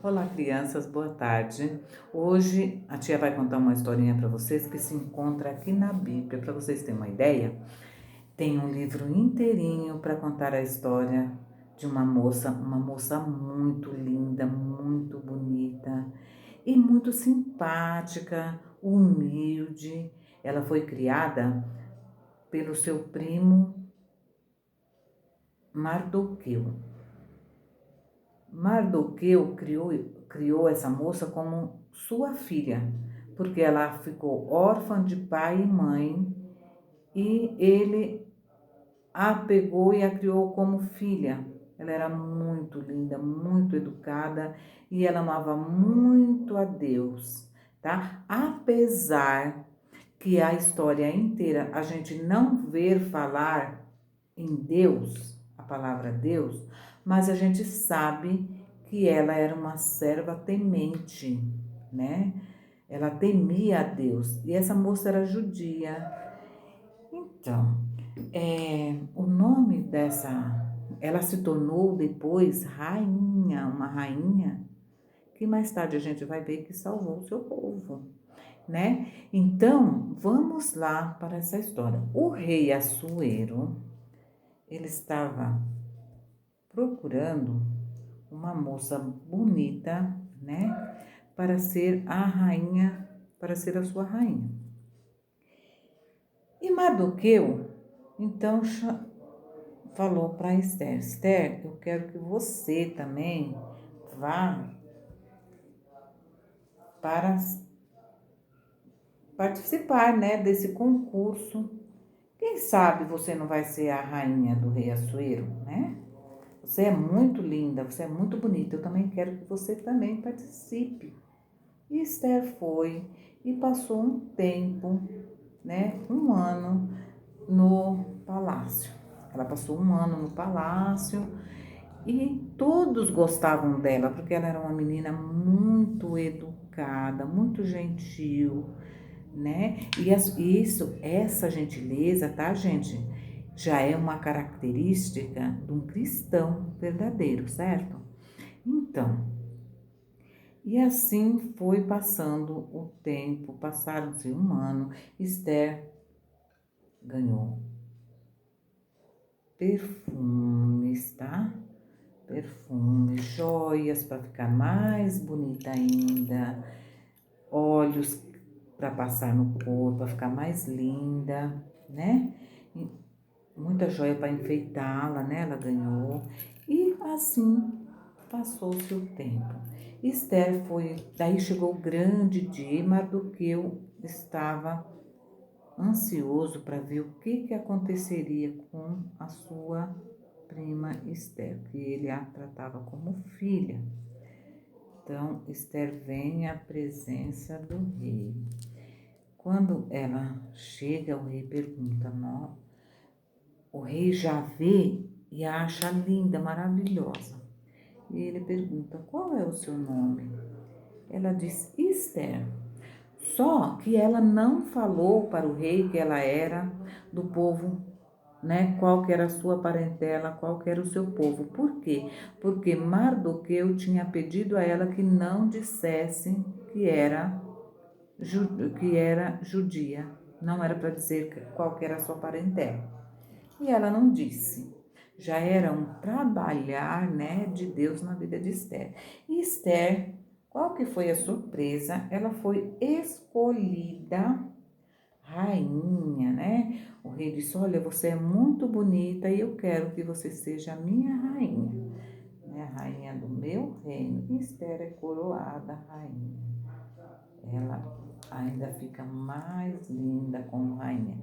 Olá, crianças, boa tarde. Hoje a tia vai contar uma historinha para vocês que se encontra aqui na Bíblia. Para vocês terem uma ideia, tem um livro inteirinho para contar a história de uma moça muito linda, muito bonita e muito simpática, humilde. Ela foi criada pelo seu primo Mardoqueu. Mardoqueu criou essa moça como sua filha, porque ela ficou órfã de pai e mãe e ele a pegou e a criou como filha. Ela era muito linda, muito educada e ela amava muito a Deus, tá? Apesar que a história inteira a gente não ver falar em Deus, a palavra Deus, mas a gente sabe que ela era uma serva temente, né? Ela temia a Deus e essa moça era judia. Então, o nome ela se tornou depois rainha, uma rainha que mais tarde a gente vai ver que salvou o seu povo, né? Então, vamos lá para essa história. O rei Assuero, ele estava procurando uma moça bonita, né, para ser a rainha, para ser a sua rainha. E Mardoqueu, então, falou para Esther: Esther, eu quero que você também vá para participar, né, desse concurso. Quem sabe você não vai ser a rainha do rei Assuero, né? Você é muito linda, você é muito bonita. Eu também quero que você também participe. E Esther foi e passou um tempo, né, um ano no palácio. Ela passou um ano no palácio e todos gostavam dela, porque ela era uma menina muito educada, muito gentil, né? Essa gentileza, tá, gente? Já é uma característica de um cristão verdadeiro, certo? Então, e assim foi passando o tempo, passaram-se um ano, Esther ganhou perfumes, tá? Perfumes, joias para ficar mais bonita ainda, olhos para passar no corpo, para ficar mais linda, né? E muita joia para enfeitá-la, né? Ela ganhou. E assim passou-se o tempo. Esther foi, daí chegou o grande dia, Mardoqueu estava ansioso para ver o que aconteceria com a sua prima Esther, que ele a tratava como filha. Então, Esther vem à presença do rei. Quando ela chega, o rei pergunta, não, o rei já vê e a acha linda, maravilhosa. E ele pergunta, qual é o seu nome? Ela diz, Esther. Só que ela não falou para o rei que ela era do povo, né? Qual que era a sua parentela, qual que era o seu povo. Por quê? Porque Mardoqueu tinha pedido a ela que não dissesse que era judia. Não era para dizer qual que era a sua parentela. E ela não disse. Já era um trabalhar, né, de Deus na vida de Esther. E Esther, qual que foi a surpresa? Ela foi escolhida rainha, né? O rei disse, olha, você é muito bonita e eu quero que você seja a minha rainha, né? A rainha do meu reino. E Esther é coroada rainha. Ela ainda fica mais linda como rainha.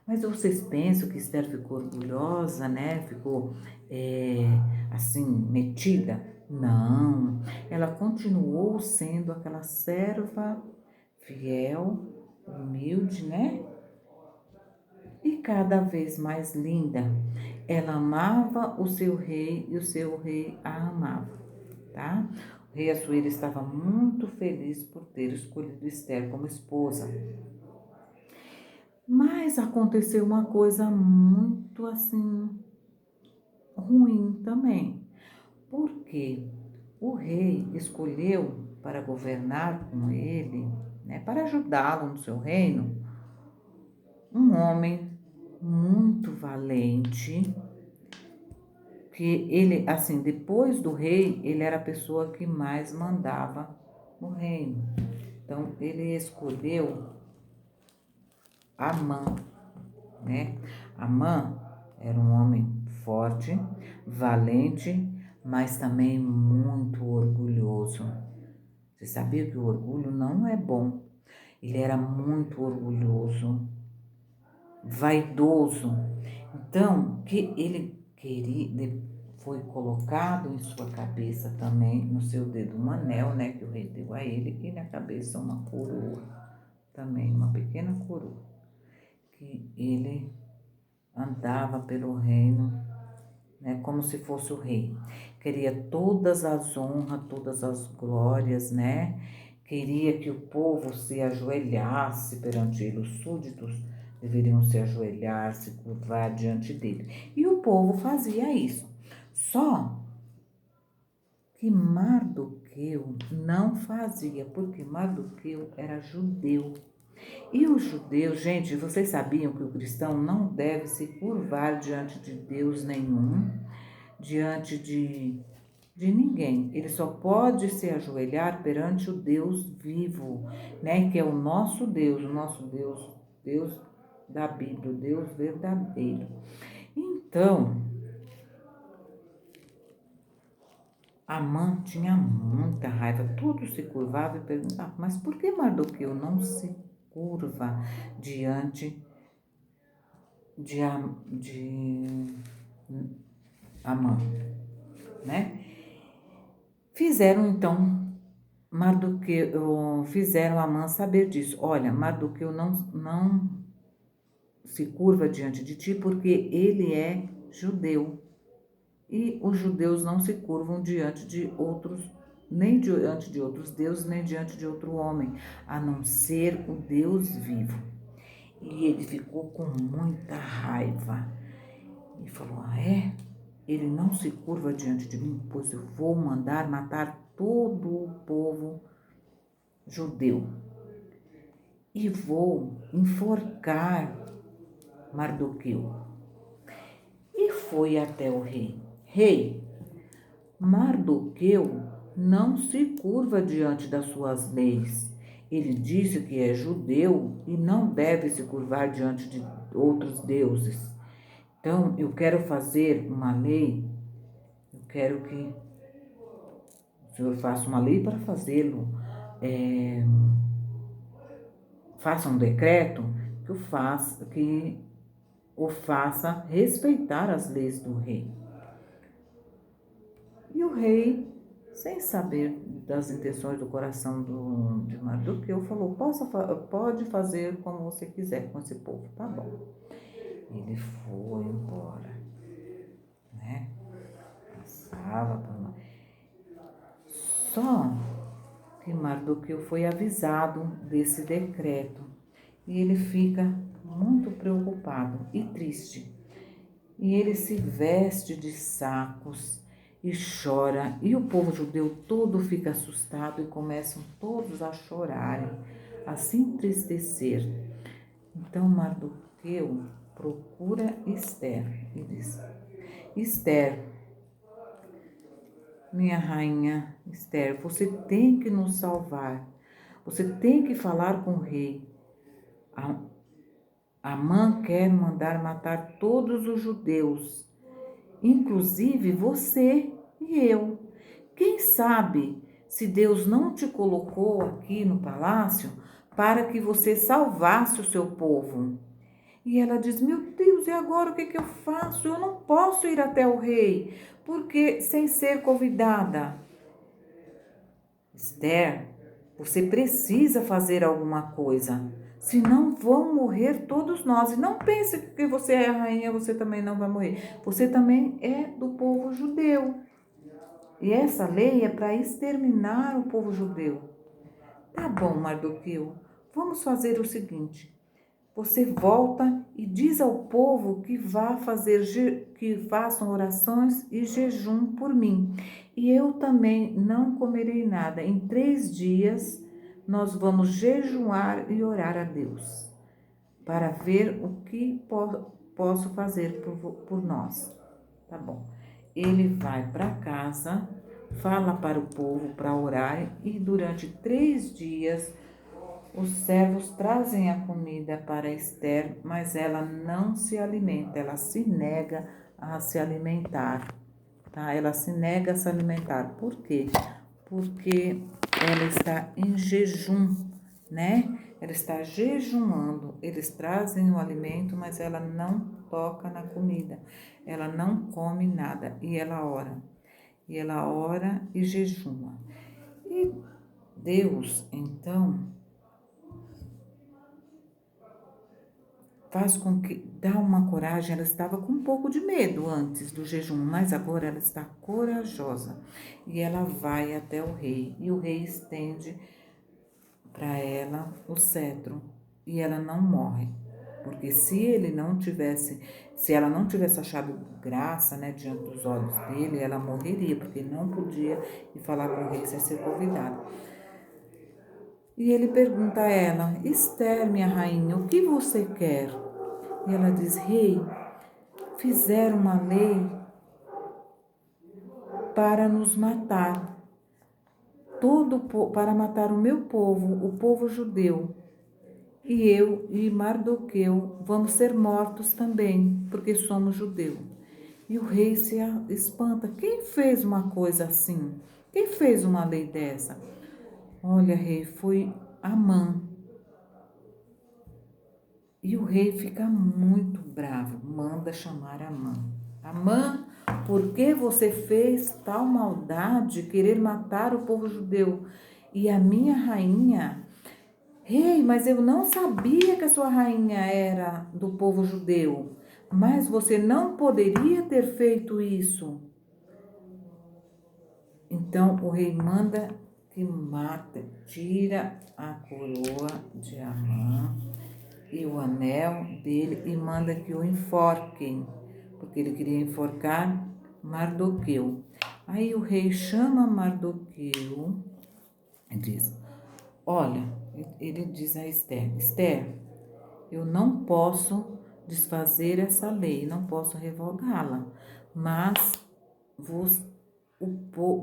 Mas vocês pensam que Esther ficou orgulhosa, né? Ficou assim, metida? Não, ela continuou sendo aquela serva fiel, humilde, né? E cada vez mais linda. Ela amava o seu rei e o seu rei a amava, tá? O rei Assuero estava muito feliz por ter escolhido Esther como esposa. Mas aconteceu uma coisa muito assim ruim também. Por quê? O rei escolheu para governar com ele, né, para ajudá-lo no seu reino, um homem muito valente, que ele, assim, depois do rei, ele era a pessoa que mais mandava no reino. Então, ele escolheu Amã, né? Amã era um homem forte, valente, mas também muito orgulhoso. Você sabia que o orgulho não é bom? Ele era muito orgulhoso, vaidoso. Então, que ele queria, foi colocado em sua cabeça também, no seu dedo, um anel, né, que o rei deu a ele, e na cabeça uma coroa, também uma pequena coroa, que ele andava pelo reino, né, como se fosse o rei. Queria todas as honras, todas as glórias, né? Queria que o povo se ajoelhasse perante ele, os súditos deveriam se ajoelhar, se curvar diante dele. E o povo fazia isso. Só que Mardoqueu não fazia, porque Mardoqueu era judeu. E os judeus, gente, vocês sabiam que o cristão não deve se curvar diante de Deus nenhum, diante de ninguém. Ele só pode se ajoelhar perante o Deus vivo, né? Que é o nosso Deus, Deus da Bíblia, o Deus verdadeiro. Então, Amã tinha muita raiva, tudo se curvava e perguntava, mas por que Mardoqueu não se curva diante de Amã, né? Fizeram então Mardoqueu, fizeram Amã saber disso. Olha, Mardoqueu não se curva diante de ti porque ele é judeu. E os judeus não se curvam diante de outros, nem diante de outros deuses, nem diante de outro homem, a não ser o Deus vivo. E ele ficou com muita raiva e falou: ah, é? Ele não se curva diante de mim, pois eu vou mandar matar todo o povo judeu e vou enforcar Mardoqueu. E foi até o rei. Rei, Mardoqueu não se curva diante das suas leis. Ele disse que é judeu e não deve se curvar diante de outros deuses. Então, eu quero fazer uma lei, eu quero que o senhor faça uma lei para fazê-lo. Faça um decreto que o faça respeitar as leis do rei. E o rei, sem saber das intenções do coração de Mardoqueu, falou: pode fazer como você quiser com esse povo, tá bom. Ele foi embora, né? Passava por lá. Só que Mardoqueu foi avisado desse decreto e ele fica muito preocupado e triste. E ele se veste de sacos e chora, e o povo judeu todo fica assustado e começam todos a chorarem, a se entristecer. Então Mardoqueu procura Esther e diz: Esther, minha rainha Esther, você tem que nos salvar, você tem que falar com o rei. Amã quer mandar matar todos os judeus, inclusive você e eu. Quem sabe se Deus não te colocou aqui no palácio para que você salvasse o seu povo? E ela diz: meu Deus, e agora o que eu faço? Eu não posso ir até o rei, porque sem ser convidada. Esther, você precisa fazer alguma coisa, senão vão morrer todos nós. E não pense que você é a rainha, você também não vai morrer. Você também é do povo judeu. E essa lei é para exterminar o povo judeu. Tá bom, Mardoqueu, vamos fazer o seguinte. você volta e diz ao povo que que façam orações e jejum por mim. E eu também não comerei nada. Em 3 dias nós vamos jejuar e orar a Deus para ver o que posso fazer por nós. Tá bom. Ele vai para casa, fala para o povo para orar e durante 3 dias os servos trazem a comida para Esther, mas ela não se alimenta, ela se nega a se alimentar, tá? Ela se nega a se alimentar. Por quê? Porque ela está em jejum, né? Ela está jejuando. Eles trazem o alimento, mas ela não toca na comida. Ela não come nada e ela ora. E ela ora e jejuma. E Deus, então, faz com que dá uma coragem. Ela estava com um pouco de medo antes do jejum, mas agora ela está corajosa e ela vai até o rei e o rei estende para ela o cetro e ela não morre, porque se ela não tivesse achado graça, né, diante dos olhos dele, ela morreria, porque ele não podia ir falar com o rei sem ser convidado. E ele pergunta a ela: Esther, minha rainha, o que você quer? E ela diz: Rei, fizeram uma lei para nos matar, para matar o meu povo, o povo judeu. E eu e Mardoqueu vamos ser mortos também, porque somos judeus. E o rei se espanta. Quem fez uma coisa assim? Quem fez uma lei dessa? Olha, rei, foi Amã. E o rei fica muito bravo, manda chamar Amã. Amã, por que você fez tal maldade, querer matar o povo judeu? E a minha rainha, rei, mas eu não sabia que a sua rainha era do povo judeu. Mas você não poderia ter feito isso. Então o rei manda que mata, tira a coroa de Amã e o anel dele e manda que o enforquem, porque ele queria enforcar Mardoqueu. Aí o rei chama Mardoqueu e diz: Olha, ele diz a Esther: Esther, eu não posso desfazer essa lei, não posso revogá-la, mas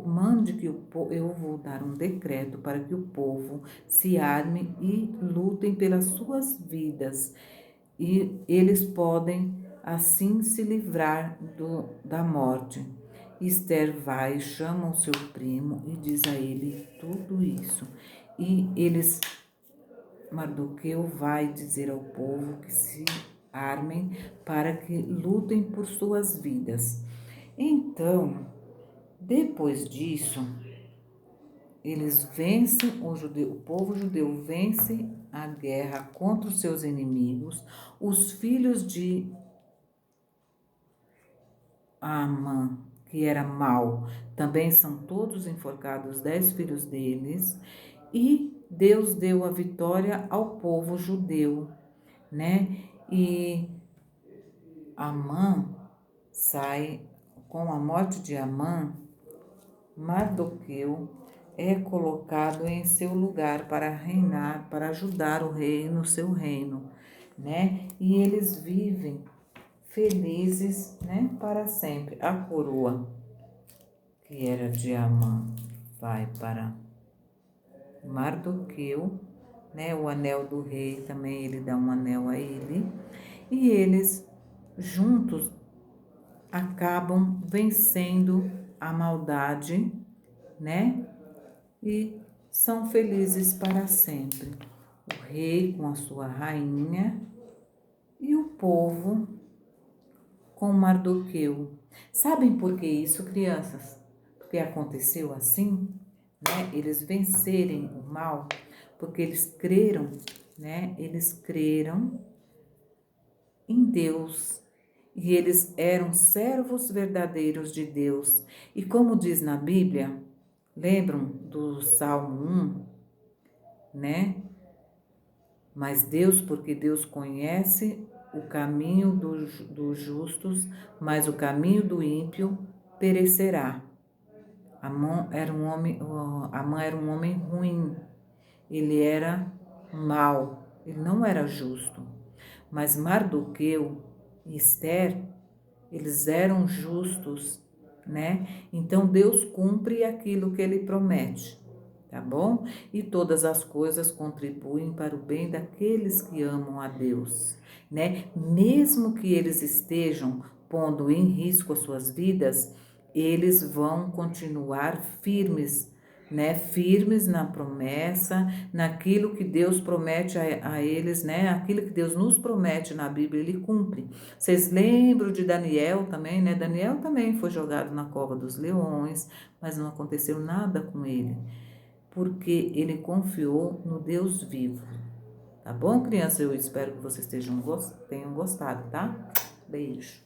mande que eu vou dar um decreto para que o povo se arme e lutem pelas suas vidas, e eles podem assim se livrar da morte. Esther vai, chama o seu primo e diz a ele tudo isso. E Mardoqueu vai dizer ao povo que se armem para que lutem por suas vidas. Então, depois disso, eles vencem o povo judeu vence a guerra contra os seus inimigos. Os filhos de Amã, que era mau, também são todos enforcados, 10 filhos deles, e Deus deu a vitória ao povo judeu, né? E Amã sai, com a morte de Amã, Mardoqueu é colocado em seu lugar para reinar, para ajudar o rei no seu reino, né? E eles vivem felizes, né, para sempre. A coroa, que era de Amã, vai para Mardoqueu, né? O anel do rei também, ele dá um anel a ele. E eles juntos acabam vencendo a maldade, né? E são felizes para sempre. O rei com a sua rainha e o povo com Mardoqueu. Sabem por que isso, crianças? Porque aconteceu assim, né? Eles vencerem o mal, porque eles creram, né? Eles creram em Deus. E eles eram servos verdadeiros de Deus. E como diz na Bíblia, lembram do Salmo 1, né? Mas Deus, porque Deus conhece o caminho dos justos, mas o caminho do ímpio perecerá. Amon era um homem, Amã era um homem ruim, ele era mau, ele não era justo. Mas Mardoqueu e Ester, eles eram justos, né? Então Deus cumpre aquilo que ele promete, tá bom? E todas as coisas contribuem para o bem daqueles que amam a Deus, né? Mesmo que eles estejam pondo em risco as suas vidas, eles vão continuar firmes, né? Firmes na promessa, naquilo que Deus promete a eles, né? Aquilo que Deus nos promete na Bíblia, ele cumpre. Vocês lembram de Daniel também, né? Daniel também foi jogado na cova dos leões, mas não aconteceu nada com ele, porque ele confiou no Deus vivo. Tá bom, criança? Eu espero que vocês tenham gostado, tá? Beijo.